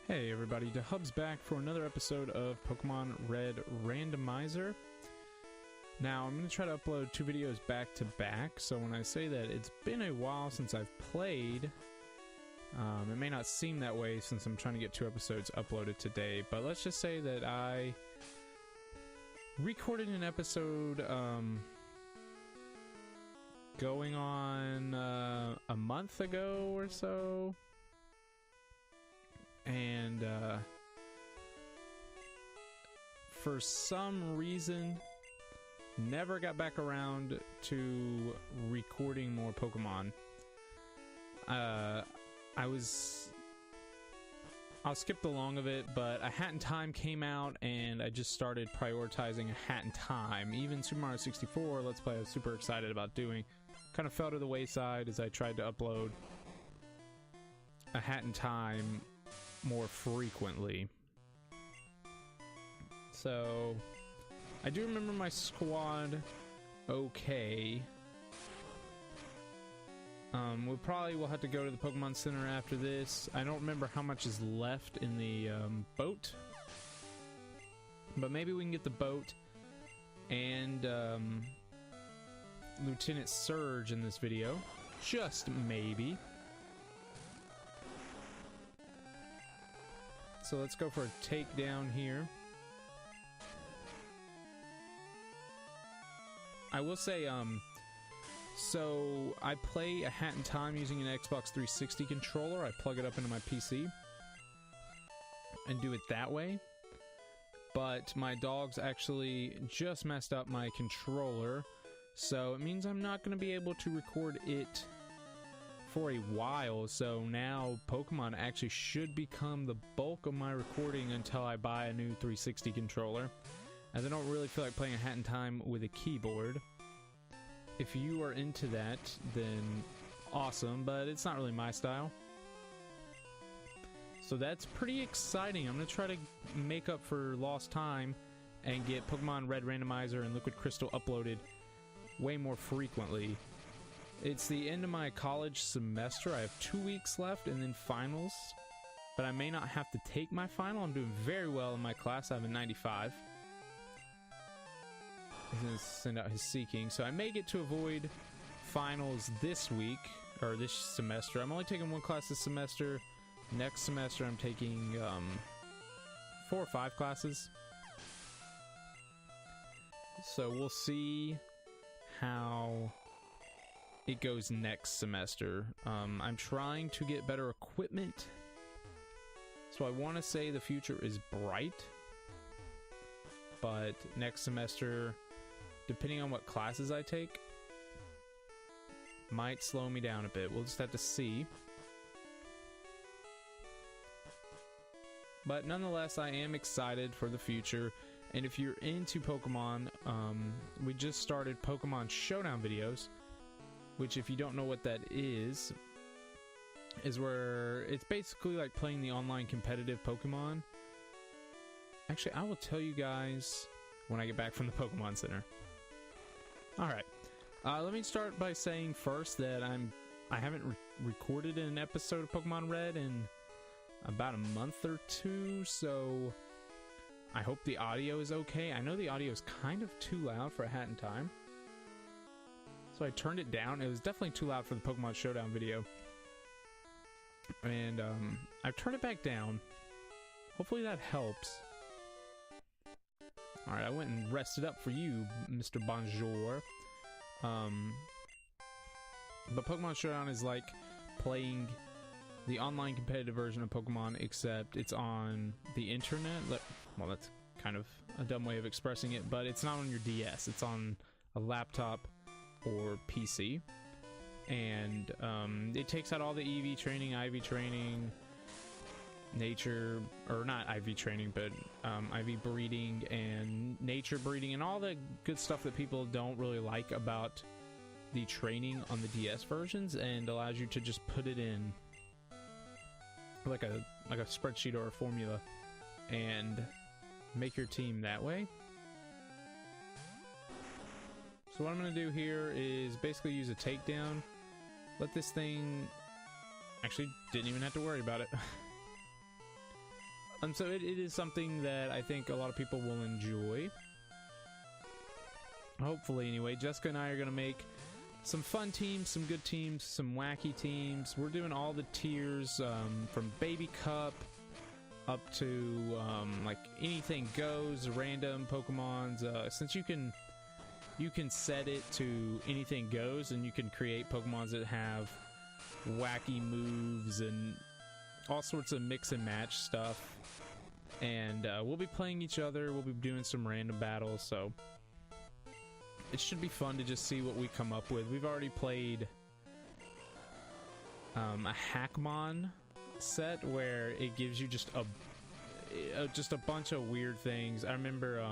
Hey everybody, DeHub's back for another episode of Pokemon Red Randomizer. Now, I'm going to try to upload two videos back to back, so when I say that it's been a while since I've played, it may not seem that way since I'm trying to get two episodes uploaded today, but let's just say that I recorded an episode going on a month ago or so. And for some reason never got back around to recording more Pokemon. I'll skip the long of it, but A Hat in Time came out and I just started prioritizing A Hat in Time. Even Super Mario 64 Let's Play I was super excited about doing kind of fell to the wayside as I tried to upload A Hat in Time more frequently. So I do remember my squad okay. We probably will have to go to the Pokemon Center after this. I don't remember how much is left in the boat, but maybe we can get the boat and Lieutenant Surge in this video, just maybe. So let's go for a takedown here. I will say, so I play A Hat in Time using an Xbox 360 controller. I plug it up into my PC and do it that way. But my dogs actually just messed up my controller, so it means I'm not going to be able to record it for a while. So now Pokemon actually should become the bulk of my recording until I buy a new 360 controller, as I don't really feel like playing A Hat in Time with a keyboard. If you are into that, then awesome, but it's not really my style. So that's pretty exciting. I'm going to try to make up for lost time and get Pokemon Red Randomizer and Liquid Crystal uploaded way more frequently. It's the end of my college semester. I have 2 weeks left and then finals, but I may not have to take my final. I'm doing very well in my class. I have a 95. He's going to send out his Seeking, so I may get to avoid finals this week, or this semester. I'm only taking one class this semester. Next semester I'm taking 4 or 5 classes. So we'll see how it goes next semester. I'm trying to get better equipment, so I want to say the future is bright, but next semester, depending on what classes I take, might slow me down a bit. We'll just have to see. But nonetheless, I am excited for the future. And if you're into Pokemon, we just started Pokemon Showdown videos, which, if you don't know what that is where it's basically like playing the online competitive Pokemon. Actually, I will tell you guys when I get back from the Pokemon Center. Alright, let me start by saying first that I haven't recorded an episode of Pokemon Red in about a month or two, so I hope the audio is okay. I know the audio is kind of too loud for A Hat in Time, so I turned it down. It was definitely too loud for the Pokemon Showdown video, and I've turned it back down. Hopefully that helps. Alright, I went and rested up for you, Mr. Bonjour. But Pokemon Showdown is like playing the online competitive version of Pokemon, except it's on the internet. Well, that's kind of a dumb way of expressing it, but it's not on your DS. It's on a laptop or PC. And it takes out all the EV training, IV training, nature, or not IV training, but IV breeding and nature breeding and all the good stuff that people don't really like about the training on the DS versions, and allows you to just put it in like a spreadsheet or a formula and make your team that way. So what I'm going to do here is basically use a takedown. Let this thing... Actually, didn't even have to worry about it. So it is something that I think a lot of people will enjoy. Hopefully, anyway. Jessica and I are going to make some fun teams, some good teams, some wacky teams. We're doing all the tiers from Baby Cup up to like anything goes, random Pokemons. Since you can set it to anything goes, and you can create Pokemons that have wacky moves and all sorts of mix and match stuff. And we'll be playing each other. We'll be doing some random battles, so it should be fun to just see what we come up with. We've already played a Hackmon set where it gives you just a bunch of weird things. I remember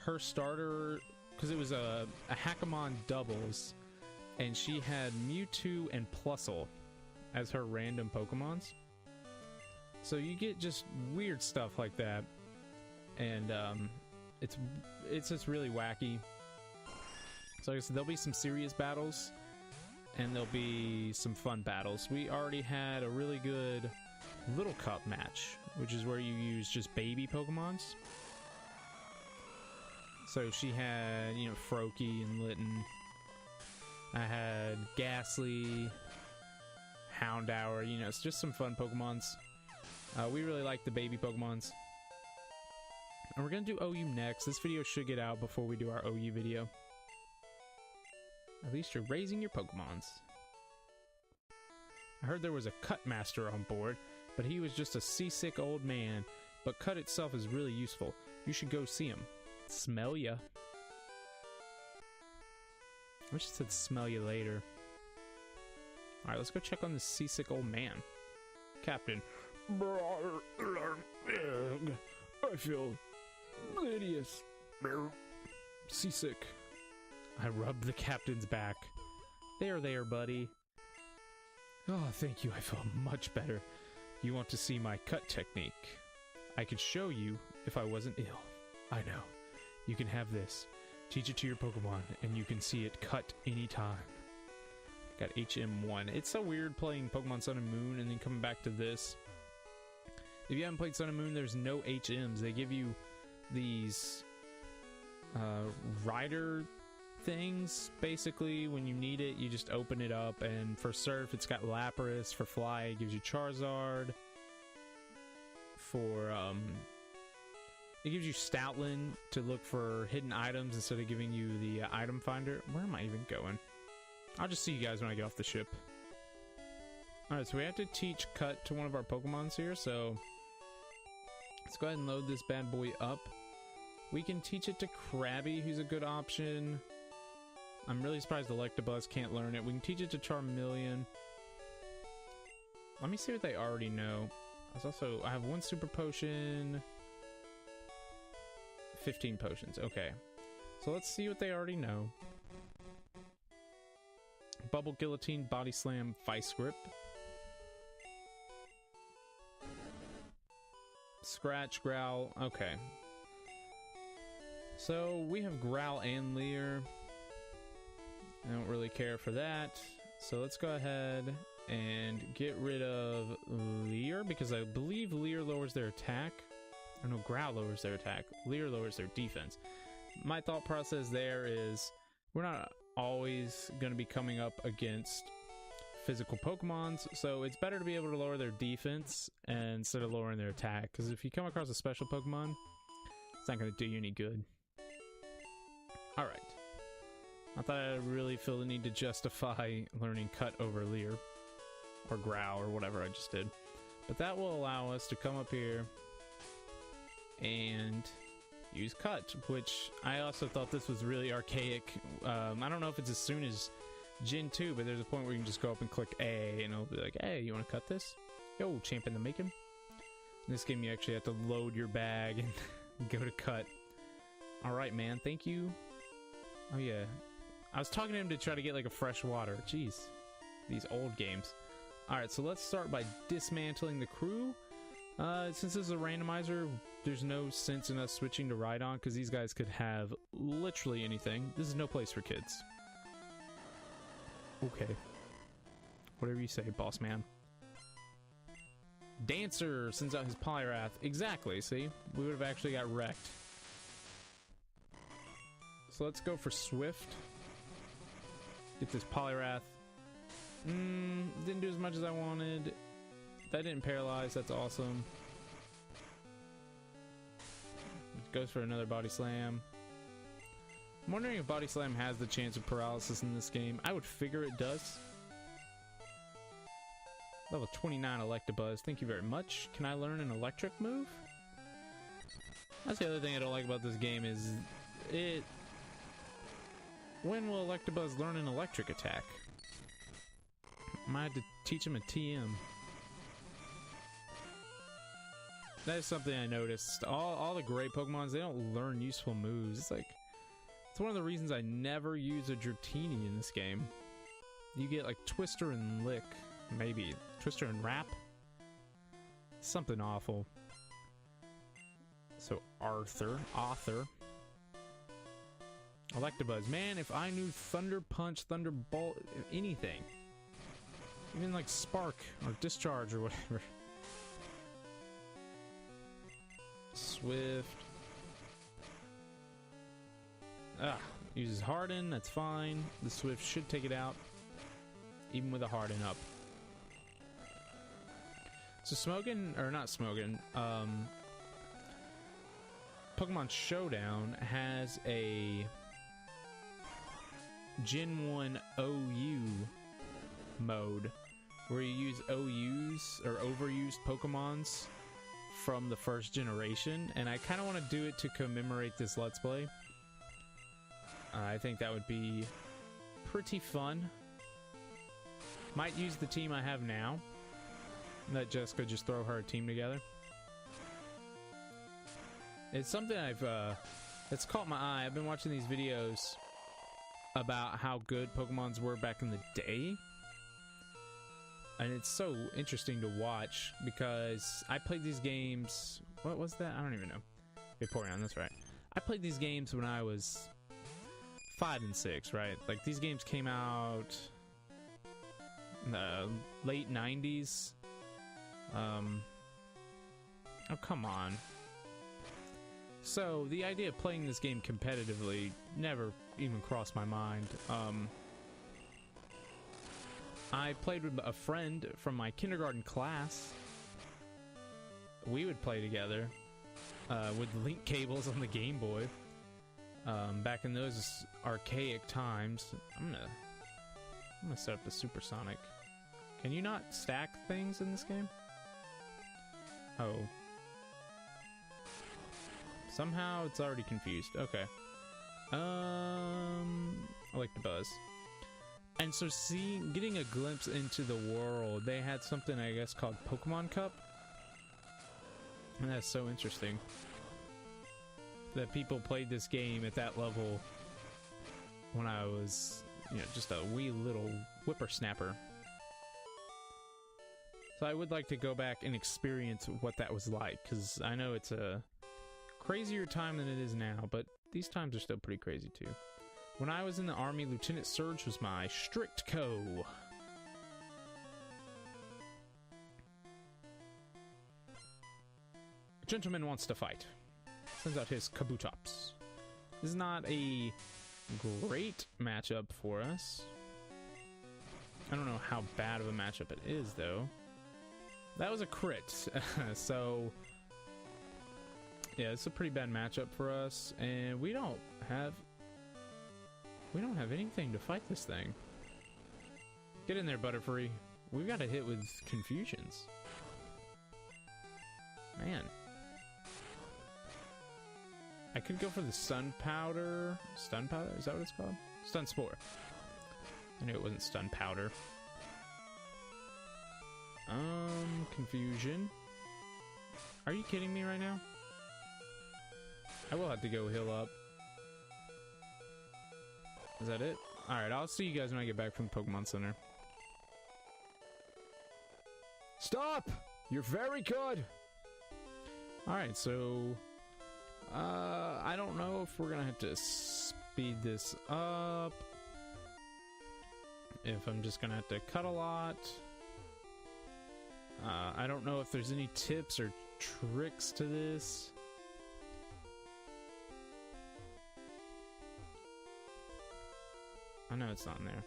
her starter, because it was a Hackmon doubles, and she had Mewtwo and Plusle as her random Pokemons. So you get just weird stuff like that, and it's just really wacky. So like I said, there'll be some serious battles, and there'll be some fun battles. We already had a really good Little Cup match, which is where you use just baby Pokemons. So she had, you know, Froakie and Litten. I had Ghastly, Houndour, you know, it's just some fun Pokemons. We really like the baby Pokemons. And we're going to do OU next. This video should get out before we do our OU video. At least you're raising your Pokemons. I heard there was a Cut Master on board, but he was just a seasick old man. But Cut itself is really useful. You should go see him. Smell ya. I wish it said smell you later. Alright, let's go check on this seasick old man. Captain. I feel hideous. Seasick. I rubbed the captain's back. There, buddy. Oh, thank you. I feel much better. You want to see my cut technique? I could show you if I wasn't ill. I know. You can have this. Teach it to your Pokemon, and you can see it cut anytime. Got HM1. It's so weird playing Pokemon Sun and Moon and then coming back to this. If you haven't played Sun and Moon, there's no HMs. They give you these rider things, basically. When you need it, you just open it up, and for Surf, it's got Lapras. For Fly, it gives you Charizard. For, it gives you Stoutland to look for hidden items instead of giving you the item finder. Where am I even going? I'll just see you guys when I get off the ship. Alright, so we have to teach Cut to one of our Pokemons here, so let's go ahead and load this bad boy up. We can teach it to Krabby, who's a good option. I'm really surprised Electabuzz can't learn it. We can teach it to Charmeleon. Let me see what they already know. I have one Super Potion. 15 potions, okay. So let's see what they already know. Bubble Guillotine, Body Slam, Vice Grip. Scratch, Growl, okay. So we have Growl and Leer. I don't really care for that. So let's go ahead and get rid of Leer, because I believe Leer lowers their attack. Or no, Growl lowers their attack. Leer lowers their defense. My thought process there is we're not always going to be coming up against physical Pokemons, so it's better to be able to lower their defense instead of lowering their attack, because if you come across a special Pokemon, it's not going to do you any good. Alright. I thought I really feel the need to justify learning Cut over Leer, or Growl, or whatever I just did. But that will allow us to come up here and use Cut, which I also thought this was really archaic. I don't know if it's as soon as Gen 2, but there's a point where you can just go up and click A, and it'll be like, hey, you want to cut this? Yo, champ in the making. In this game, you actually have to load your bag and go to Cut. Alright, man, thank you. Oh, yeah. I was talking to him to try to get, like, a fresh water. Jeez. These old games. Alright, so let's start by dismantling the crew. Since this is a randomizer, there's no sense in us switching to Rhydon, because these guys could have literally anything. This is no place for kids. Okay. Whatever you say, boss man. Dancer sends out his Polyrath. Exactly, see? We would have actually got wrecked. So let's go for Swift. Get this Polyrath. Didn't do as much as I wanted. That didn't paralyze, that's awesome. Goes for another Body Slam. I'm wondering if Body Slam has the chance of paralysis in this game. I would figure it does. Level 29 Electabuzz, thank you very much. Can I learn an electric move? That's the other thing I don't like about this game is it... When will Electabuzz learn an electric attack? I might have to teach him a TM. That is something I noticed. All the great Pokemons, they don't learn useful moves. It's like... It's one of the reasons I never use a Dratini in this game. You get like Twister and Lick. Maybe. Twister and Wrap? Something awful. So Author. Electabuzz. Man, if I knew Thunder Punch, Thunderbolt, anything. Even like Spark or Discharge or whatever. Swift. Uses Harden, that's fine. The Swift should take it out. Even with a Harden up. So Smogon, or not Smogon, Pokemon Showdown has a Gen 1 OU mode where you use OUs or overused Pokemons from the first generation, and I kind of want to do it to commemorate this Let's Play. I think that would be pretty fun. Might use the team I have now. Let Jessica just throw her team together. It's something that's caught my eye. I've been watching these videos about how good Pokemons were back in the day. And it's so interesting to watch because I played these games... What was that? I don't even know. Vaporeon, that's right. I played these games when I was 5 and 6, right? Like, these games came out in the late 90s. Oh, come on. So, the idea of playing this game competitively never even crossed my mind. I played with a friend from my kindergarten class. We would play together with link cables on the Game Boy. Back in those archaic times. I'm gonna set up the Supersonic. Can you not stack things in this game? Oh. Somehow it's already confused. Okay. I like the buzz. And so getting a glimpse into the world, they had something I guess called Pokemon Cup. And that's so interesting. That people played this game at that level when I was, you know, just a wee little whippersnapper. So I would like to go back and experience what that was like, because I know it's a crazier time than it is now, but these times are still pretty crazy too. When I was in the Army, Lieutenant Surge was my strict co. A gentleman wants to fight. Sends out his Kabutops. This is not a great matchup for us. I don't know how bad of a matchup it is, though. That was a crit, so... Yeah, it's a pretty bad matchup for us, and we don't have anything to fight this thing. Get in there, Butterfree. We've got to hit with confusions. Man. I could go for the Stun Powder. Stun Powder? Is that what it's called? Stun Spore. I knew it wasn't Stun Powder. Confusion. Are you kidding me right now? I will have to go heal up. Is that it? Alright, I'll see you guys when I get back from the Pokemon Center. Stop! You're very good! Alright, so... I don't know if we're gonna have to speed this up. If I'm just gonna have to cut a lot. I don't know if there's any tips or tricks to this. I know it's not in there.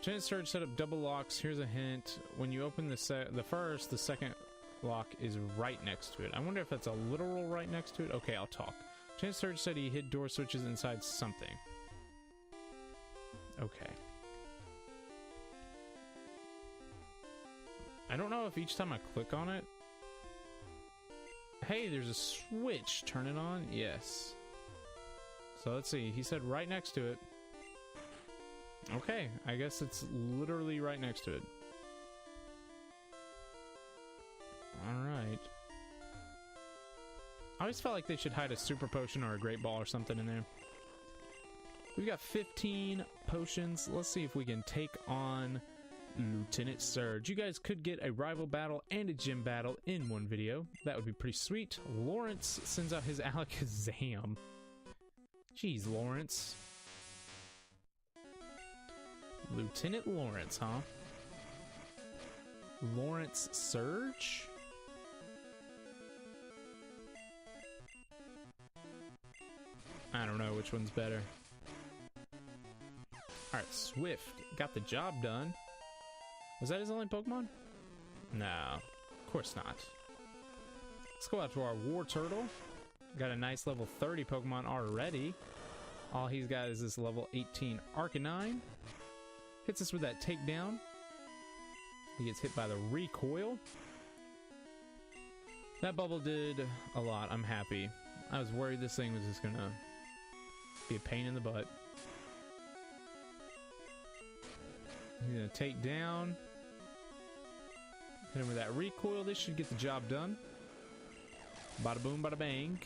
Chance Surge set up double locks. Here's a hint. When you open the second lock is right next to it. I wonder if that's a literal right next to it. Okay, I'll talk. Chance Surge said he hid door switches inside something. Okay. I don't know if each time I click on it... Hey, there's a switch. Turn it on? Yes. So let's see. He said right next to it. Okay, I guess it's literally right next to it. Alright. I always felt like they should hide a super potion or a great ball or something in there. We've got 15 potions. Let's see if we can take on Lieutenant Surge. You guys could get a rival battle and a gym battle in one video. That would be pretty sweet. Lawrence sends out his Alakazam. Jeez, Lawrence. Lieutenant Lawrence, huh? Lawrence Surge? I don't know which one's better. Alright, Swift. Got the job done. Was that his only Pokemon? No, of course not. Let's go out to our War Turtle. Got a nice level 30 Pokemon already. All he's got is this level 18 Arcanine. Hits us with that takedown. He gets hit by the recoil. That bubble did a lot. I'm happy. I was worried this thing was just gonna be a pain in the butt. He's gonna take down. Hit him with that recoil. This should get the job done. Bada boom, bada bang.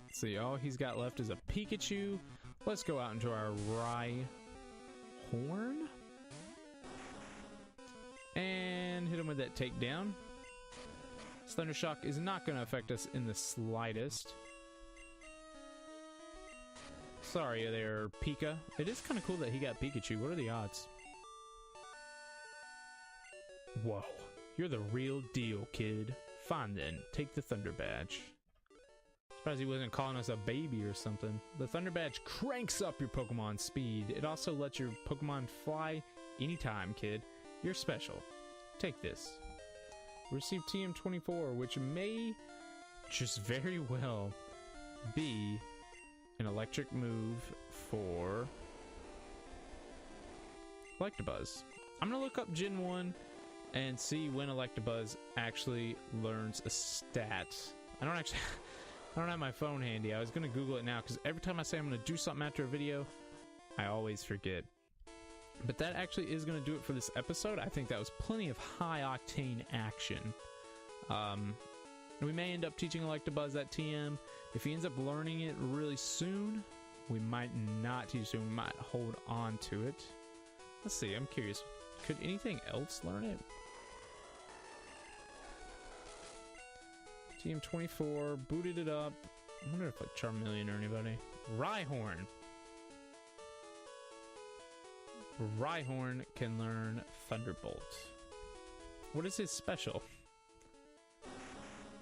Let's see, all he's got left is a Pikachu. Let's go out into our Rhyhorn. And hit him with that takedown. Thunder Shock is not going to affect us in the slightest. Sorry there, Pika. It is kind of cool that he got Pikachu. What are the odds? Whoa. You're the real deal, kid. Fine then. Take the Thunder Badge. Surprised he wasn't calling us a baby or something. The Thunder Badge cranks up your Pokemon speed. It also lets your Pokemon fly anytime, kid. You're special. Take this. Receive TM24, which may just very well be an electric move for Electabuzz. I'm gonna look up Gen 1 and see when Electabuzz actually learns a stat. I don't have my phone handy. I was gonna Google it now because every time I say I'm gonna do something after a video, I always forget. But that actually is going to do it for this episode. I think that was plenty of high-octane action. We may end up teaching Electabuzz that TM. If he ends up learning it really soon, we might not teach it. We might hold on to it. Let's see. I'm curious. Could anything else learn it? TM24. Booted it up. I wonder if like Charmeleon or anybody. Rhyhorn. Rhyhorn can learn Thunderbolt. What is his special?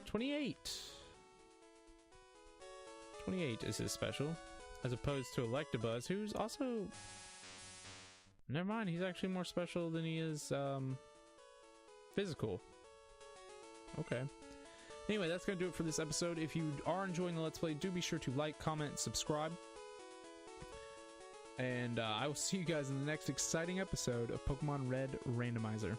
28. 28 is his special, as opposed to Electabuzz, who's also... Never mind, he's actually more special than he is physical. Okay. Anyway, that's going to do it for this episode. If you are enjoying the Let's Play, do be sure to like, comment, and subscribe. And I will see you guys in the next exciting episode of Pokemon Red Randomizer.